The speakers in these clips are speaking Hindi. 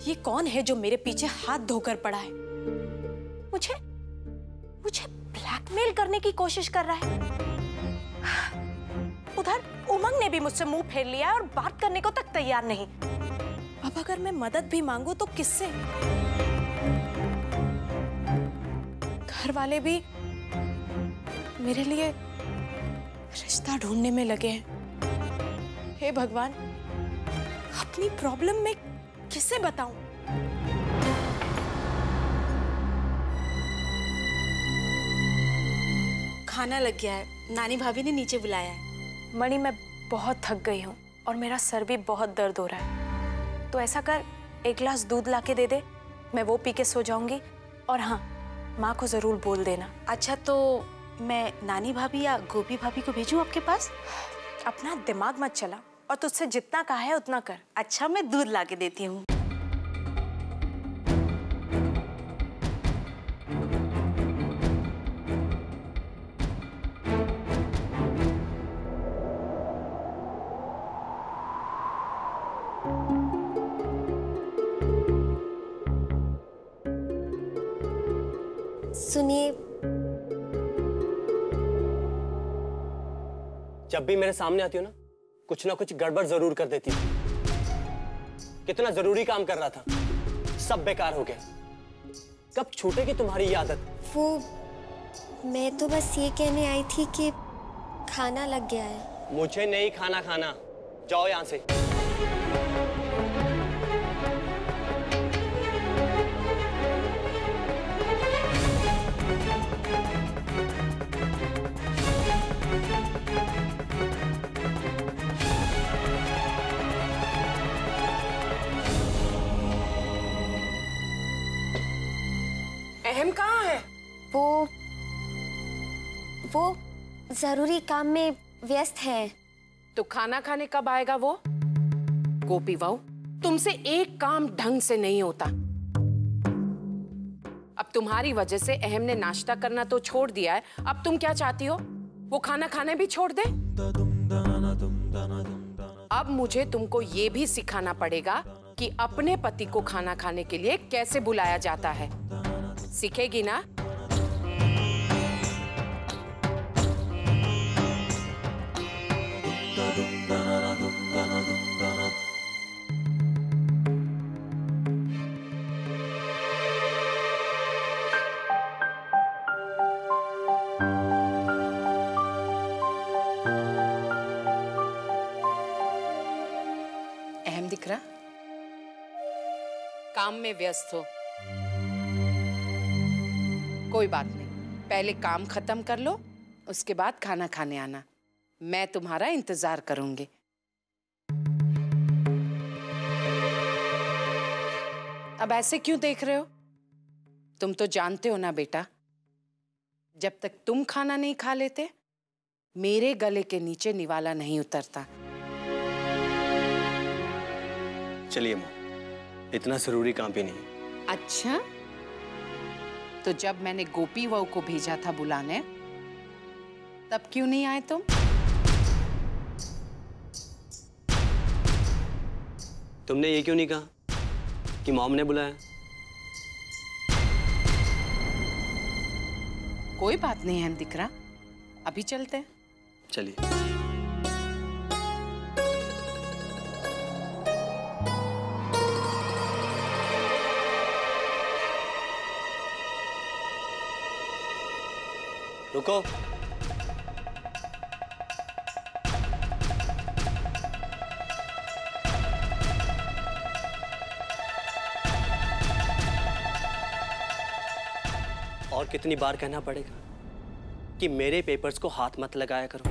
ये कौन है जो मेरे पीछे हाथ धोकर पड़ा है? मुझे मुझे ब्लैकमेल करने की कोशिश कर रहा है। उधर उमंग ने भी मुझसे मुंह फेर लिया है और बात करने को तक तैयार नहीं। अब अगर मैं मदद भी मांगू तो किससे? घर वाले भी मेरे लिए रिश्ता ढूंढने में लगे हैं। हे भगवान, अपनी प्रॉब्लम मैं किसे बताऊं? खाना लग गया है, नानी भाभी ने नीचे बुलाया है। मणि, मैं बहुत थक गई हूँ और मेरा सर भी बहुत दर्द हो रहा है। तो ऐसा कर, एक गिलास दूध लाके दे दे, मैं वो पी के सो जाऊंगी। और हाँ, माँ को जरूर बोल देना। अच्छा, तो मैं नानी भाभी या गोपी भाभी को भेजूं आपके पास? अपना दिमाग मत चला और तुझसे जितना कहा है उतना कर। अच्छा, मैं दूध लाके देती हूँ। सुनिए, जब भी मेरे सामने आती हो ना, कुछ ना कुछ गड़बड़ जरूर कर देती हो। कितना जरूरी काम कर रहा था, सब बेकार हो गया। कब छूटेगी तुम्हारी ये आदत? वो मैं तो बस ये कहने आई थी कि खाना लग गया है। मुझे नहीं खाना खाना, जाओ यहाँ से। अहम कहाँ है? वो जरूरी काम में व्यस्त है। तो खाना खाने कब आएगा वो? गोपी बहू, तुमसे एक काम ढंग से नहीं होता। अब तुम्हारी वजह से अहम ने नाश्ता करना तो छोड़ दिया है, अब तुम क्या चाहती हो? वो खाना खाने भी छोड़ दे? अब मुझे तुमको ये भी सिखाना पड़ेगा कि अपने पति को खाना खाने के लिए कैसे बुलाया जाता है। सीखेगी ना? अहम दिख रहा? काम में व्यस्त हो। कोई बात नहीं, पहले काम खत्म कर लो, उसके बाद खाना खाने आना। मैं तुम्हारा इंतजार करूंगी। अब ऐसे क्यों देख रहे हो? तुम तो जानते हो ना बेटा, जब तक तुम खाना नहीं खा लेते, मेरे गले के नीचे निवाला नहीं उतरता। चलिए माँ, इतना जरूरी काम भी नहीं। अच्छा, तो जब मैंने गोपी बहू को भेजा था बुलाने, तब क्यों नहीं आए तुम? तुमने ये क्यों नहीं कहा कि मॉम ने बुलाया? कोई बात नहीं है, दिख रहा। अभी चलते हैं। चलिए। रुको। और कितनी बार कहना पड़ेगा कि मेरे पेपर्स को हाथ मत लगाया करो।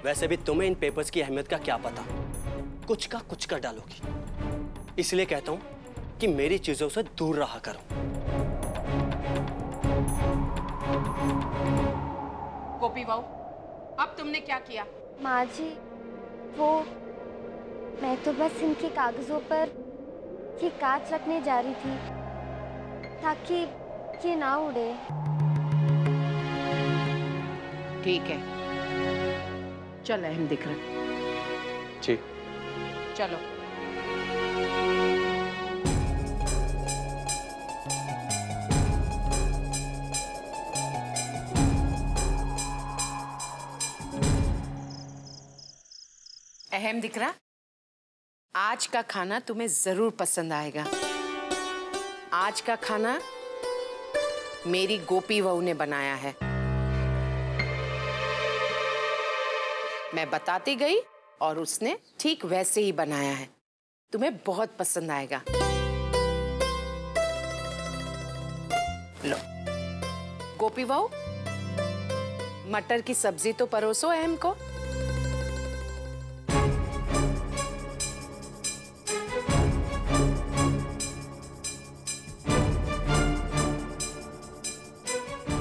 वैसे भी तुम्हें इन पेपर्स की अहमियत का क्या पता, कुछ का कुछ कर डालोगी। इसलिए कहता हूं कि मेरी चीजों से दूर रहा करो। गोपी बहू, अब तुमने क्या किया? माँ जी, वो मैं तो बस इनके कागजों पर ये कांच रखने जा रही थी ताकि ये ना उड़े। ठीक है, चल अहम दिख रहा। जी चलो। अहम दिख रहा, आज का खाना तुम्हें जरूर पसंद आएगा। आज का खाना मेरी गोपी बहू ने बनाया है। मैं बताती गई और उसने ठीक वैसे ही बनाया है। तुम्हें बहुत पसंद आएगा। लो गोपी बहू, मटर की सब्जी तो परोसो अहम को।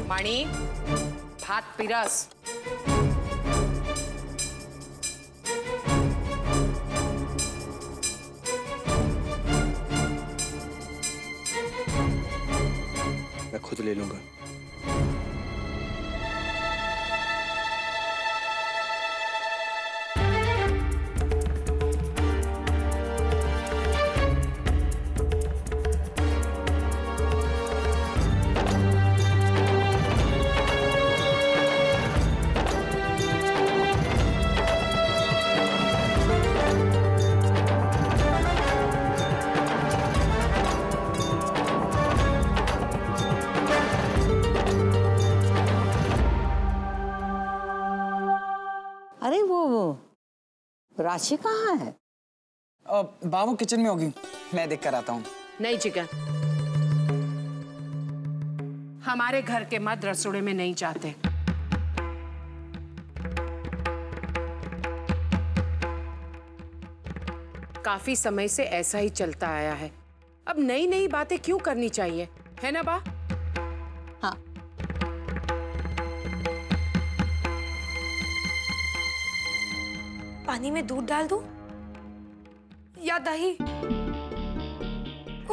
मणि, भात पिरस। मैं खुद ले लूंगा। अरे वो राशि कहाँ है? बाबू किचन में होगी, मैं देख कर आता हूँ। नहीं जिगर, हमारे घर के मर्द रसोड़े में नहीं जाते। काफी समय से ऐसा ही चलता आया है। अब नई नई बातें क्यों करनी चाहिए, है ना बा? हाँ। पानी में दूध डाल दूं या दही?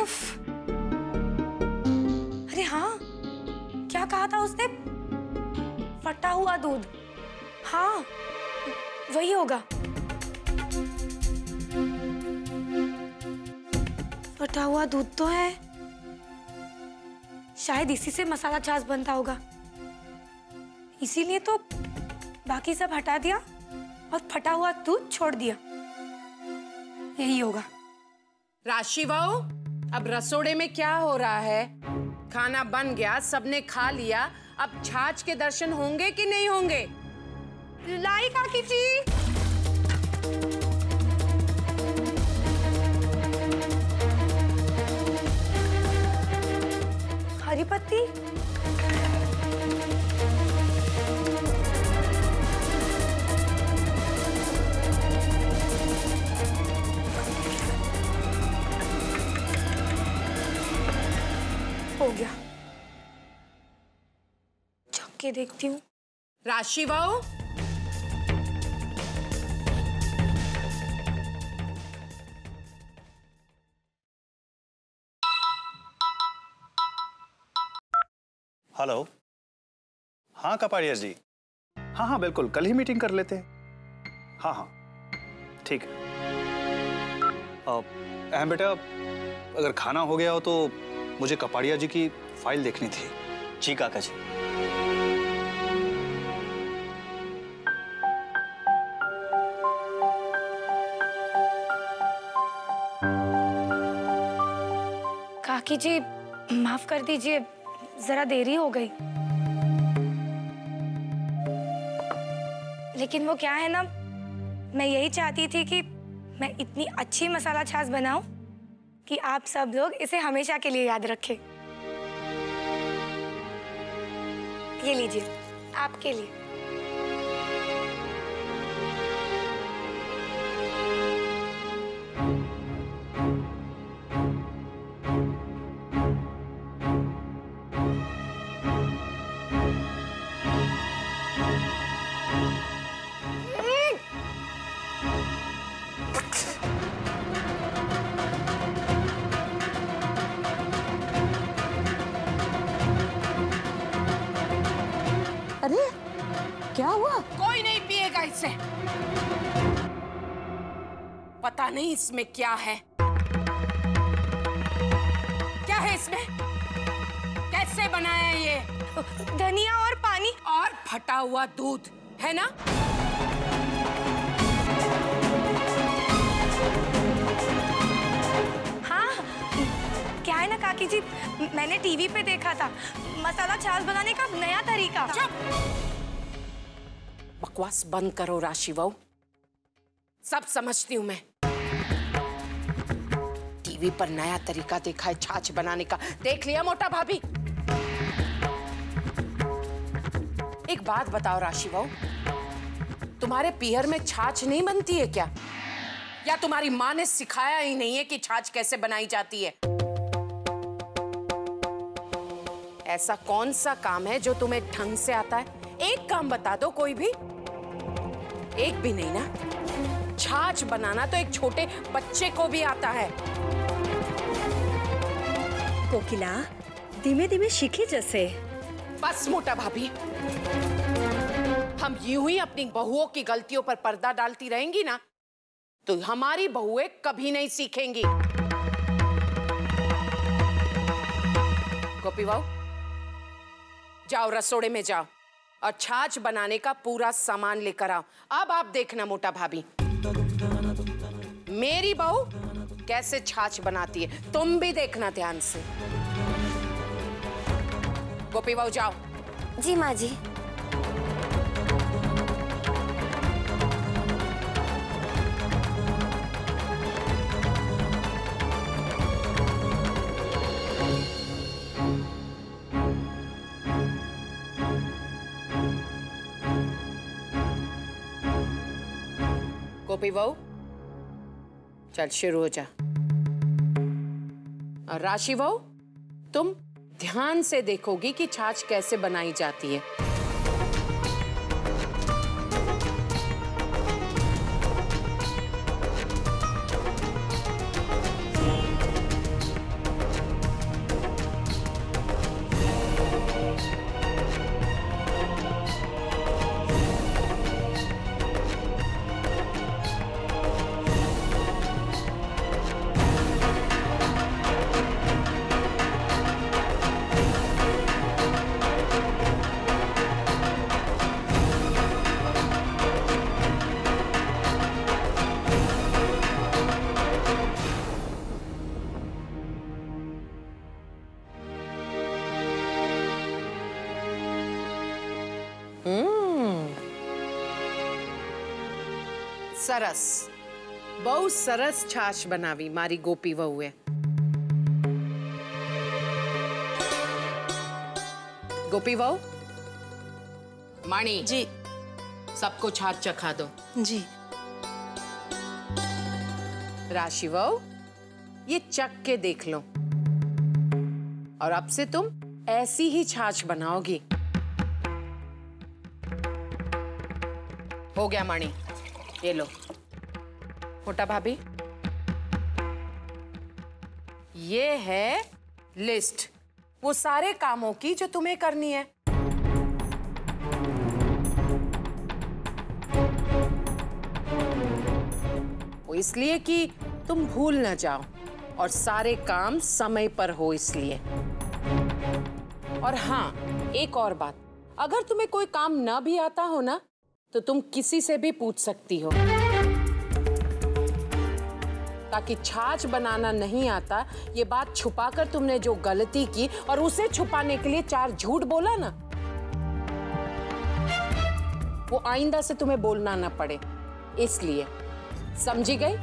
उफ। अरे हाँ, क्या कहा था उसने? फटा हुआ दूध। हाँ, वही होगा। फटा हुआ दूध तो है, शायद इसी से मसाला छाछ बनता होगा। इसीलिए तो बाकी सब हटा दिया और फटा हुआ दूध छोड़ दिया। यही होगा। राशि बहू, अब रसोड़े में क्या हो रहा है? खाना बन गया, सबने खा लिया, अब छाछ के दर्शन होंगे कि नहीं होंगे? लाई काकी जी। हरी पत्ती। हो गया, छक के देखती हूँ। राशि बहू, हेलो। हाँ कपाड़िया जी, हाँ हाँ बिल्कुल, कल ही मीटिंग कर लेते हैं। हाँ हाँ ठीक है। अहम बेटा, अगर खाना हो गया हो तो मुझे कपाड़िया जी की फाइल देखनी थी। जी काका जी। काकी जी माफ कर दीजिए, जरा देरी हो गई। लेकिन वो क्या है ना, मैं यही चाहती थी कि मैं इतनी अच्छी मसाला छाछ बनाऊं कि आप सब लोग इसे हमेशा के लिए याद रखें। ये लीजिए, आपके लिए। क्या हुआ? कोई नहीं पिएगा इसे। पता नहीं इसमें क्या है। क्या है इसमें? कैसे बनाया है ये? धनिया और पानी और फटा हुआ दूध है ना? हाँ, क्या है ना काकी जी, मैंने टीवी पे देखा था मसाला छाछ बनाने का नया तरीका। बकवास बंद करो राशि बहू, सब समझती हूं मैं। टीवी पर नया तरीका देखा है छाछ बनाने का। देख लिया मोटा भाभी? एक बात बताओ राशि बहू, तुम्हारे पीहर में छाछ नहीं बनती है क्या? या तुम्हारी माँ ने सिखाया ही नहीं है कि छाछ कैसे बनाई जाती है? ऐसा कौन सा काम है जो तुम्हें ढंग से आता है? एक काम बता दो कोई भी। एक भी नहीं ना? छाछ बनाना तो एक छोटे बच्चे को भी आता है। कोकिला, धीमे धीमे सीखी जैसे। बस मोटा भाभी, हम यूं ही अपनी बहुओं की गलतियों पर पर्दा डालती रहेंगी ना तो हमारी बहुएं कभी नहीं सीखेंगी। गोपी बहू, जाओ रसोड़े में जाओ और छाछ बनाने का पूरा सामान लेकर आओ। अब आप देखना मोटा भाभी, मेरी बहू कैसे छाछ बनाती है, तुम भी देखना ध्यान से। गोपी बहू जाओ। जी माँ जी। गोपी बहू चल शुरू हो जा। और राशि बहू, तुम ध्यान से देखोगी कि छाछ कैसे बनाई जाती है। सरस, बहु सरस छाछ बनावी मारी गोपी वहुए। गोपी वहू, माणी जी। सबको छाछ चखा दो। जी। राशि वहू, ये चख के देख लो और अब से तुम ऐसी ही छाछ बनाओगी। हो गया माणी, ये लो। मोटा भाभी, ये है लिस्ट वो सारे कामों की जो तुम्हें करनी है। वो इसलिए कि तुम भूल न जाओ और सारे काम समय पर हो इसलिए। और हाँ, एक और बात, अगर तुम्हें कोई काम ना भी आता हो ना तो तुम किसी से भी पूछ सकती हो। ताकि छाछ बनाना नहीं आता ये बात छुपाकर तुमने जो गलती की और उसे छुपाने के लिए 4 झूठ बोला ना, वो आइंदा से तुम्हें बोलना ना पड़े, इसलिए। समझी गई?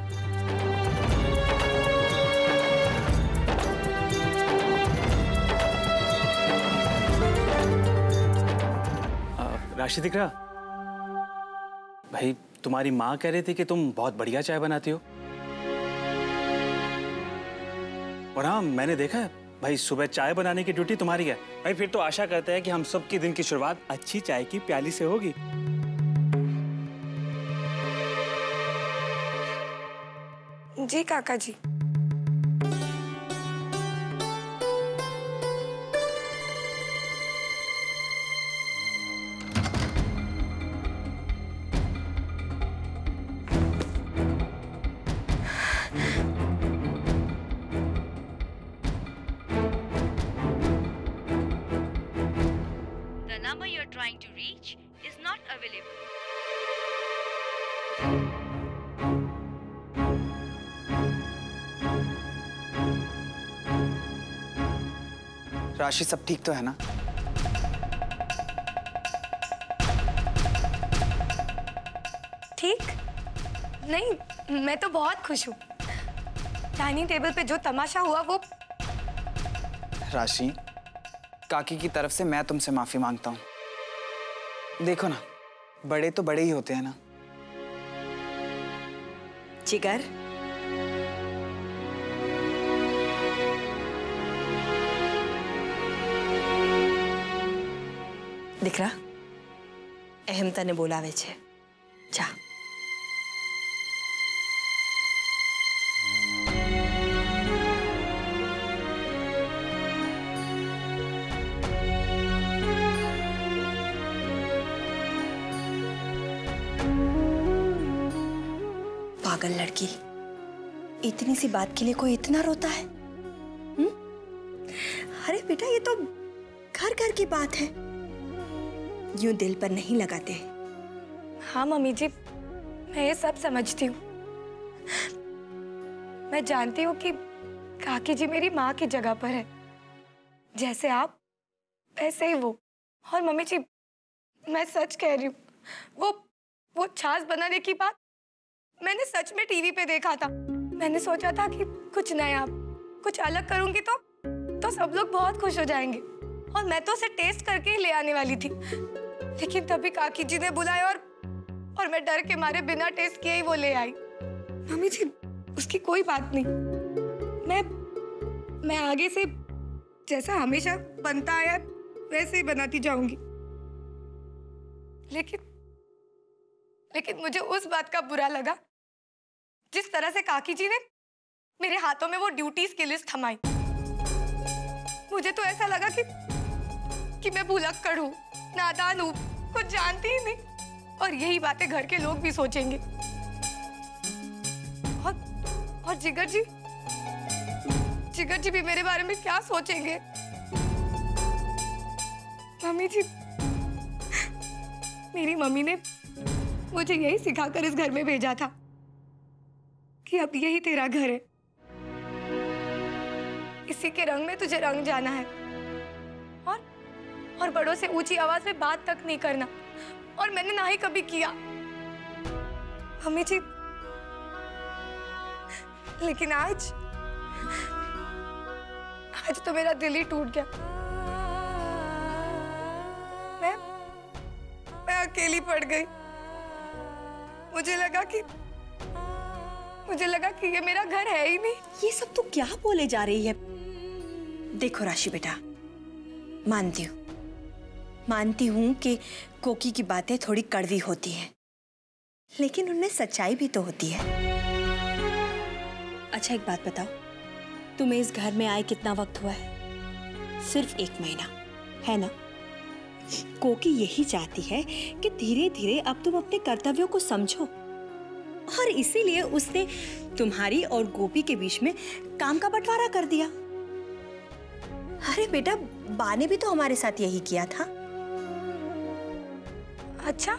राशि दिख रहा भाई, तुम्हारी माँ कह रही थी कि तुम बहुत बढ़िया चाय बनाती हो। और हाँ, मैंने देखा है भाई, सुबह चाय बनाने की ड्यूटी तुम्हारी है भाई। फिर तो आशा करते हैं कि हम सब के दिन की शुरुआत अच्छी चाय की प्याली से होगी। जी काका जी। The number you're trying to reach is not available. राशि, सब ठीक तो है ना? ठीक? नहीं, मैं तो बहुत खुश हूँ। डाइनिंग टेबल पे जो तमाशा हुआ वो। राशि, काकी की तरफ से मैं तुमसे माफी मांगता हूँ। देखो ना, बड़े तो बड़े ही होते हैं ना। जिगर, દીકરા, એમ તને બોલાવે છે, જા। पागल लड़की, इतनी सी बात के लिए कोई इतना रोता है? अरे बेटा, ये तो घर घर की बात है, यूं दिल पर नहीं लगाते। हाँ मम्मी जी, मैं ये सब समझती हूँ। मैं जानती हूँ कि काकी जी मेरी माँ की जगह पर है। जैसे आप वैसे ही वो। और मम्मी जी, मैं सच कह रही हूँ, वो छाछ बनाने की बात मैंने सच में टीवी पे देखा था। मैंने सोचा था कि कुछ नया, कुछ अलग करूंगी तो सब लोग बहुत खुश हो जाएंगे। और मैं तो उसे टेस्ट करके ही ले आने वाली थी, लेकिन तभी काकी जी ने बुलाया और मैं डर के मारे बिना टेस्ट किए ही वो ले आई। मम्मी जी, उसकी कोई बात नहीं। मैं आगे से जैसा हमेशा बनता आया वैसे ही बनाती जाऊंगी। लेकिन मुझे उस बात का बुरा लगा जिस तरह से काकी जी ने मेरे हाथों में वो ड्यूटीज की लिस्ट थमाई। मुझे तो ऐसा लगा कि मैं भुलक्कड़ हूँ, नादान हूँ, कुछ जानती ही नहीं। और यही बातें घर के लोग भी सोचेंगे। और जिगर जी भी मेरे बारे में क्या सोचेंगे? मम्मी जी, मेरी मम्मी ने मुझे यही सिखाकर इस घर में भेजा था कि अब यही तेरा घर है, इसी के रंग में तुझे रंग जाना है। और बड़ों से ऊंची आवाज में बात तक नहीं करना। और मैंने ना ही कभी किया मम्मी जी। लेकिन आज तो मेरा दिल ही टूट गया। मैं अकेली पड़ गई। मुझे लगा कि ये मेरा घर है ही नहीं। ये सब तो क्या बोले जा रही है? देखो राशि बेटा, मानती हूँ कि कोकी की बातें थोड़ी कड़वी होती हैं, लेकिन उनमें सच्चाई भी तो होती है। अच्छा एक बात बताओ, तुम्हें इस घर में आए कितना वक्त हुआ है? सिर्फ 1 महीना, है ना? कोकी यही चाहती है कि धीरे धीरे अब तुम अपने कर्तव्यों को समझो, और इसीलिए उसने तुम्हारी और गोपी के बीच में काम का बंटवारा कर दिया। अरे बेटा, बा ने भी तो हमारे साथ यही किया था। अच्छा,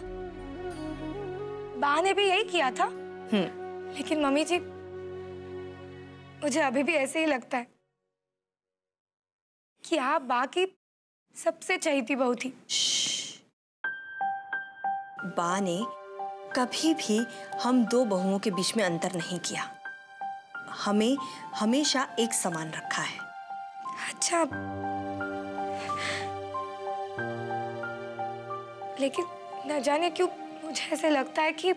बा ने भी यही किया था? लेकिन मम्मी जी, मुझे अभी भी ऐसे ही लगता है कि आप बा की सबसे चहेती बहू थी। बा ने कभी भी हम 2 बहुओं के बीच में अंतर नहीं किया, हमें हमेशा एक समान रखा है। अच्छा, लेकिन न जाने क्यों मुझे ऐसे लगता है कि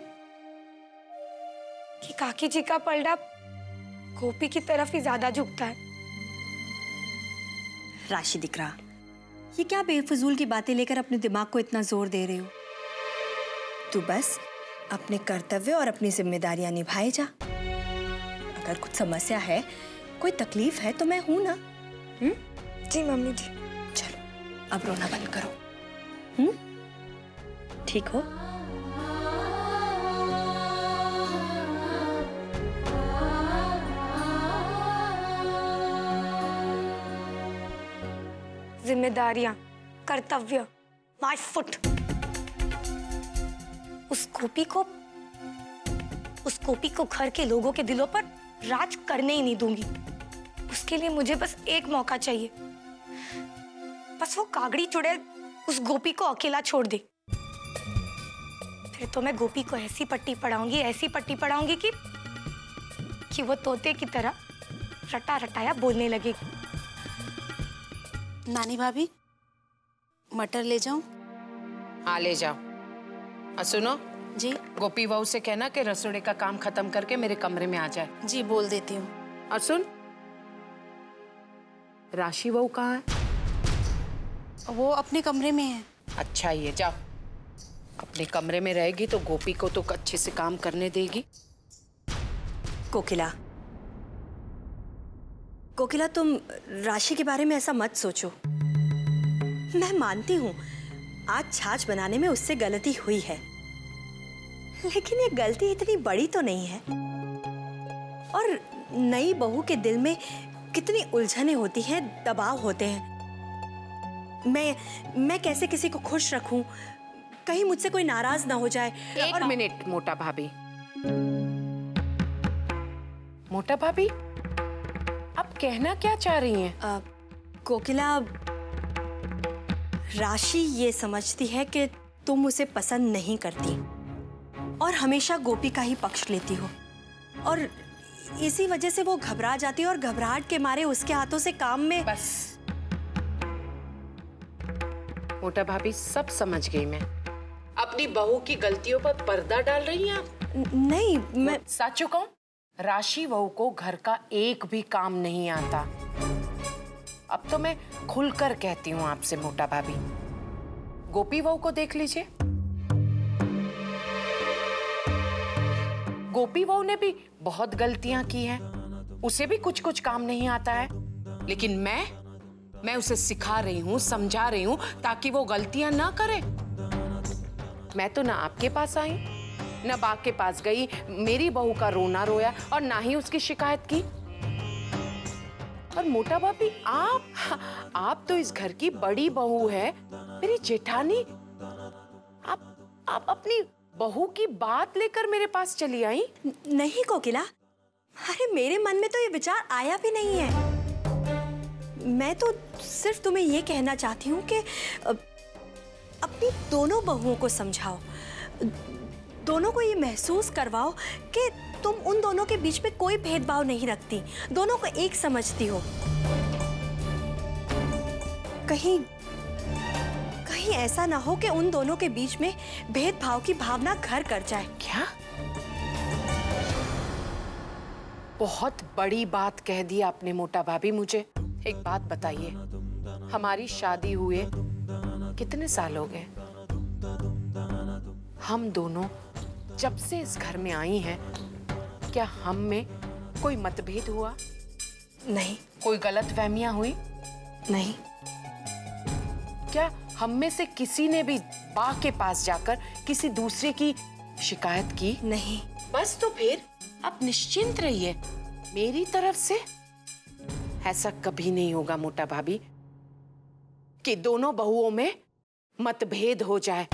काकी जी का पलड़ा गोपी की तरफ ही ज्यादा झुकता है। राशि दिकरा, ये क्या बेफजूल की बातें लेकर अपने दिमाग को इतना जोर दे रहे हो? तू बस अपने कर्तव्य और अपनी जिम्मेदारियां निभाए जा। अगर कुछ समस्या है, कोई तकलीफ है तो मैं हूं ना। जी मम्मी जी। चलो अब रोना बंद करो। ठीक हो? जिम्मेदारियां, कर्तव्य माय फुट। उस गोपी को घर के लोगों के दिलों पर राज करने ही नहीं दूंगी। उसके लिए मुझे बस एक मौका चाहिए। बस वो कागड़ी चुड़ैल उस गोपी को अकेला छोड़ दे। फिर तो मैं गोपी को ऐसी पट्टी पढ़ाऊंगी कि वो तोते की तरह रटा रटाया बोलने लगेगी। नानी भाभी, मटर ले जाऊं? हाँ ले जाओ। और सुनो जी। गोपी बहू से कहना कि रसोड़े का काम खत्म करके मेरे कमरे में आ जाए। जी बोल देती हूँ। और सुन, राशि बहू कहाँ है? वो अपने कमरे में है। अच्छा ये जाओ, अपने कमरे में रहेगी तो गोपी को तो अच्छे से काम करने देगी। कोकिला, तुम राशि के बारे में ऐसा मत सोचो। मैं मानती हूँ आज छाछ बनाने में उससे गलती हुई है, लेकिन ये गलती इतनी बड़ी तो नहीं है। और नई बहू के दिल में कितनी उलझनें होती हैं, दबाव होते हैं। मैं कैसे किसी को खुश रखूं, कहीं मुझसे कोई नाराज ना हो जाए। एक मिनट मोटा भाभी। मोटा भाभी, आप कहना क्या चाह रही हैं? कोकिला, राशि ये समझती है कि तुम उसे पसंद नहीं करती और हमेशा गोपी का ही पक्ष लेती हो, और इसी वजह से वो घबरा जाती है और घबराहट के मारे उसके हाथों से काम में। बस मोटा भाभी, सब समझ गई मैं। अपनी बहू की गलतियों पर पर्दा डाल रही हैं आप? नहीं, मैं सच कहूं, राशि बहू को घर का एक भी काम नहीं आता। अब तो मैं खुलकर कहती हूँ आपसे मोटा भाभी, गोपी बहू को देख लीजिए। गोपी बहू ने भी बहुत गलतियां की हैं, उसे भी कुछ कुछ काम नहीं आता है, लेकिन मैं उसे सिखा रही हूँ, समझा रही हूँ ताकि वो गलतियां ना करे। मैं तो ना आपके पास आई, ना बाग के पास गई, मेरी बहू का रोना रोया और ना ही उसकी शिकायत की। और मोटा भाभी, आप तो इस घर की बड़ी बहू है, मेरी जेठानी। आप अपनी बहू की बात लेकर मेरे पास चली आई? नहीं कोकिला, अरे मेरे मन में तो ये विचार आया भी नहीं है। मैं तो सिर्फ तुम्हें ये कहना चाहती हूँ कि अपनी दोनों बहुओं को समझाओ, दोनों को ये महसूस करवाओ कि तुम उन दोनों के बीच में कोई भेदभाव नहीं रखती, दोनों को एक समझती हो। कहीं ऐसा ना हो कि उन दोनों के बीच में भेदभाव की भावना घर कर जाए। क्या? बहुत बड़ी बात कह दी आपने मोटा भाभी। मुझे एक बात बताइए, हमारी शादी हुए कितने साल हो गए? हम दोनों जब से इस घर में आई हैं, क्या हम में कोई मतभेद हुआ? नहीं। कोई गलतफहमियां हुई? नहीं। क्या हम में से किसी ने भी बा के पास जाकर किसी दूसरे की शिकायत की? नहीं। बस तो फिर आप निश्चिंत रहिए, मेरी तरफ से ऐसा कभी नहीं होगा मोटा भाभी कि दोनों बहुओं में मतभेद हो जाए।